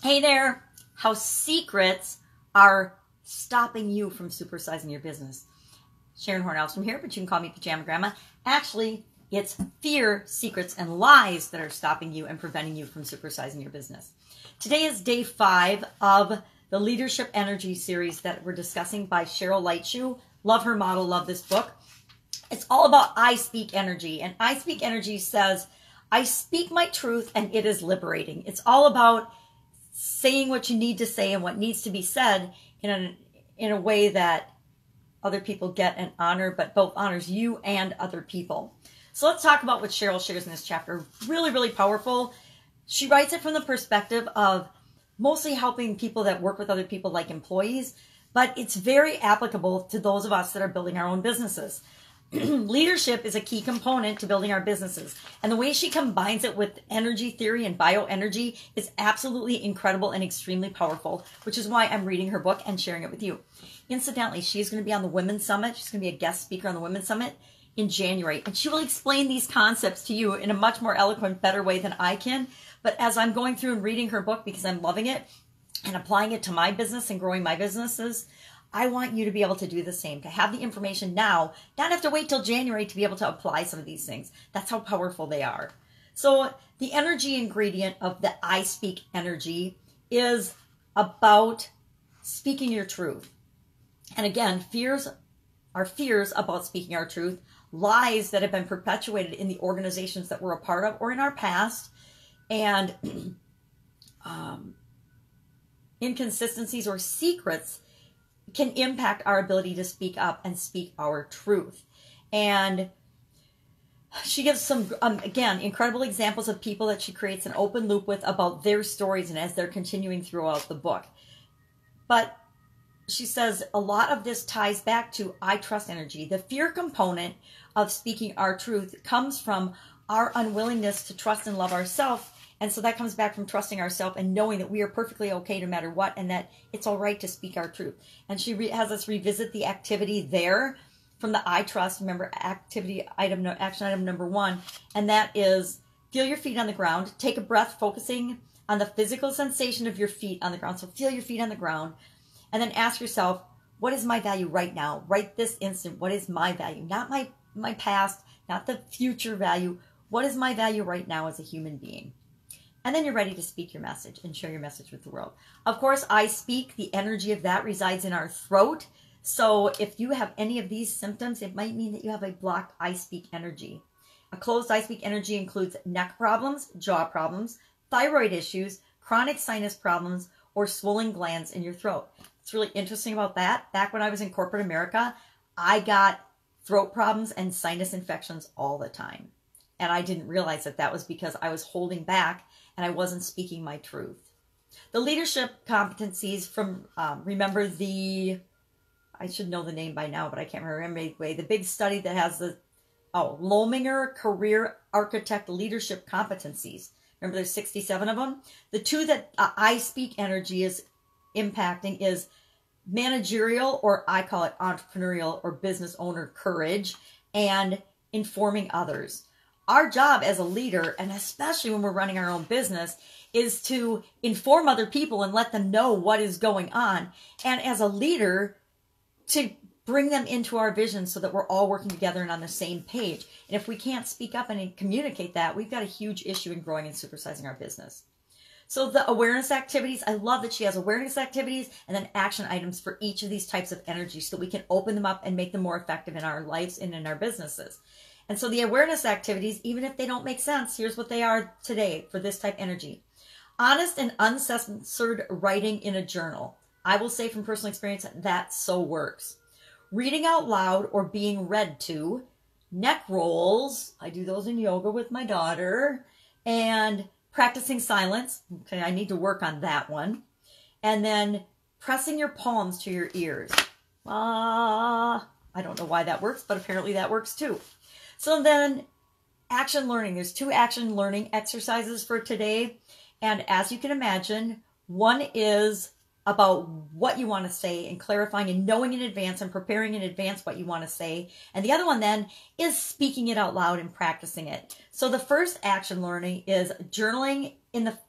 Hey there, how secrets are stopping you from supersizing your business. Horne-Ellstrom here, but you can call me Pajama Grandma. Actually, it's fear, secrets, and lies that are stopping you and preventing you from supersizing your business. Today is day 5 of the Leadership Energy series that we're discussing by Cheryl Lightshoe. Love her model, love this book. It's all about I Speak Energy, and I Speak Energy says, I speak my truth and it is liberating. It's all about saying what you need to say and what needs to be said in a way that other people get and honor, but both honors you and other people. So let's talk about what Cheryl shares in this chapter. Really, really powerful. She writes it from the perspective of mostly helping people that work with other people like employees, but it's very applicable to those of us that are building our own businesses. Leadership is a key component to building our businesses. And the way she combines it with energy theory and bioenergy is absolutely incredible and extremely powerful, which is why I'm reading her book and sharing it with you. Incidentally, she's going to be on the Women's Summit. She's going to be a guest speaker on the Women's Summit in January. And she will explain these concepts to you in a much more eloquent, better way than I can. But as I'm going through and reading her book, because I'm loving it and applying it to my business and growing my businesses, I want you to be able to do the same, to have the information now, not have to wait till January to be able to apply some of these things. That's how powerful they are. So the energy ingredient of the I Speak Energy is about speaking your truth. And again, fears about speaking our truth, lies that have been perpetuated in the organizations that we're a part of or in our past, and inconsistencies or secrets can impact our ability to speak up and speak our truth. And she gives some, again, incredible examples of people that she creates an open loop with about their stories and as they're continuing throughout the book. But she says a lot of this ties back to I trust energy. The fear component of speaking our truth comes from our unwillingness to trust and love ourselves. And so that comes back from trusting ourselves and knowing that we are perfectly okay no matter what, and that it's all right to speak our truth. And she has us revisit the activity there from the I trust. Remember, action item number 1, and that is feel your feet on the ground. Take a breath, focusing on the physical sensation of your feet on the ground. So feel your feet on the ground, and then ask yourself, what is my value right now, right this instant? What is my value? Not my past, not the future value. What is my value right now as a human being? And then you're ready to speak your message and share your message with the world. Of course, I speak, the energy of that resides in our throat. So if you have any of these symptoms, it might mean that you have a blocked I speak energy. A closed I speak energy includes neck problems, jaw problems, thyroid issues, chronic sinus problems, or swollen glands in your throat. It's really interesting about that. Back when I was in corporate America, I got throat problems and sinus infections all the time. And I didn't realize that that was because I was holding back and I wasn't speaking my truth. The leadership competencies from, remember I should know the name by now, but I can't remember anyway, the big study that has the, Lominger Career Architect Leadership Competencies. Remember there's 67 of them? The 2 that I Speak Energy is impacting is managerial, or I call it entrepreneurial or business owner courage, and informing others. Our job as a leader, and especially when we're running our own business, is to inform other people and let them know what is going on. And as a leader, to bring them into our vision so that we're all working together and on the same page. And if we can't speak up and communicate that, we've got a huge issue in growing and supersizing our business. So the awareness activities, I love that she has awareness activities and then action items for each of these types of energy so that we can open them up and make them more effective in our lives and in our businesses. And so the awareness activities, even if they don't make sense, here's what they are today for this type energy. Honest and uncensored writing in a journal. I will say from personal experience that so works. Reading out loud or being read to. Neck rolls. I do those in yoga with my daughter. And practicing silence. Okay, I need to work on that one. And then pressing your palms to your ears. I don't know why that works, but apparently that works too. So then action learning. There's 2 action learning exercises for today. And as you can imagine, one is about what you want to say and clarifying and knowing in advance and preparing in advance what you want to say. And the other one then is speaking it out loud and practicing it. So the first action learning is journaling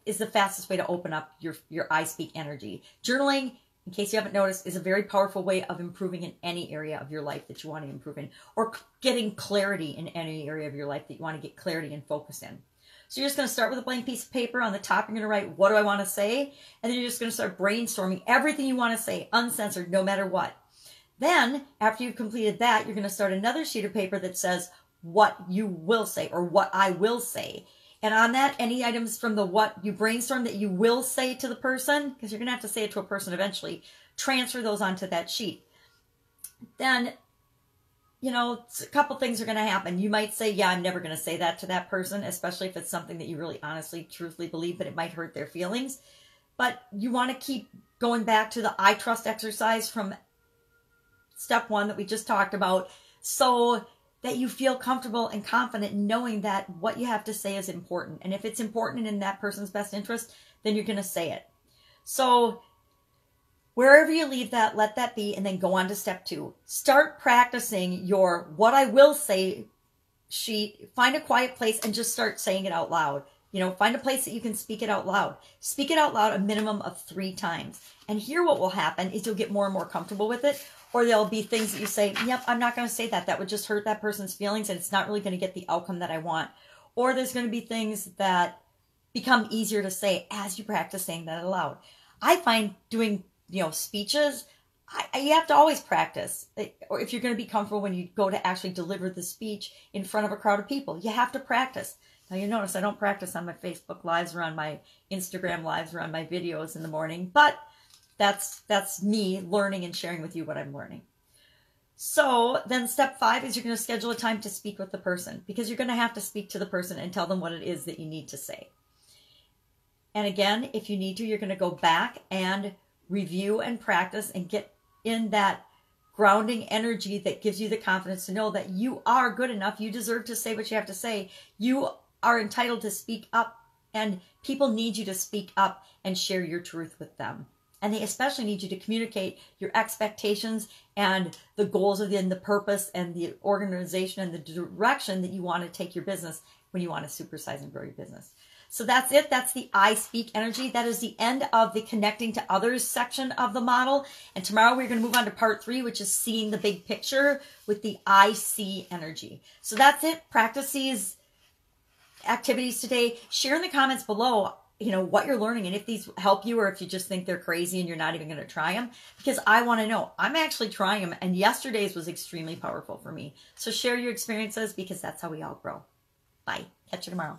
is the fastest way to open up your I speak energy. Journaling, in case you haven't noticed, is a very powerful way of improving in any area of your life that you want to improve in, or getting clarity in any area of your life that you want to get clarity and focus in. So you're just going to start with a blank piece of paper. On the top, you're going to write, what do I want to say? And then you're just going to start brainstorming everything you want to say, uncensored, no matter what. Then, after you've completed that, you're going to start another sheet of paper that says what you will say, or what I will say. And on that, any items from the what you brainstorm that you will say to the person, because you're going to have to say it to a person eventually, transfer those onto that sheet. Then, you know, a couple things are going to happen. You might say, yeah, I'm never going to say that to that person, especially if it's something that you really honestly, truthfully believe, but it might hurt their feelings. But you want to keep going back to the I trust exercise from step 1 that we just talked about, so that you feel comfortable and confident in knowing that what you have to say is important. And if it's important and in that person's best interest, then you're going to say it. So wherever you leave that, let that be, and then go on to step 2. Start practicing your what I will say sheet. Find a quiet place and just start saying it out loud. You know, find a place that you can speak it out loud. Speak it out loud a minimum of 3 times. And here what will happen is you'll get more and more comfortable with it. Or there'll be things that you say, yep, I'm not going to say that. That would just hurt that person's feelings, and it's not really going to get the outcome that I want. Or there's going to be things that become easier to say as you practice saying that aloud. I find doing, speeches, you have to always practice. Or if you're going to be comfortable when you go to actually deliver the speech in front of a crowd of people, you have to practice. Now you notice I don't practice on my Facebook Lives or on my Instagram Lives or on my videos in the morning, but that's me learning and sharing with you what I'm learning. So then step 5 is you're going to schedule a time to speak with the person, because you're going to have to speak to the person and tell them what it is that you need to say. And again, if you need to, you're going to go back and review and practice and get in that grounding energy that gives you the confidence to know that you are good enough. You deserve to say what you have to say. You are entitled to speak up, and people need you to speak up and share your truth with them. And they especially need you to communicate your expectations and the goals and the purpose and the organization and the direction that you want to take your business when you want to supersize and grow your business. So that's it. That's the I speak energy. That is the end of the connecting to others section of the model. And tomorrow we're going to move on to part 3, which is seeing the big picture with the I see energy. So that's it. Practice these activities today. Share in the comments below what you're learning and if these help you, or if you just think they're crazy and you're not even going to try them, because I want to know. I'm actually trying them, and yesterday's was extremely powerful for me. So share your experiences, because that's how we all grow. Bye. Catch you tomorrow.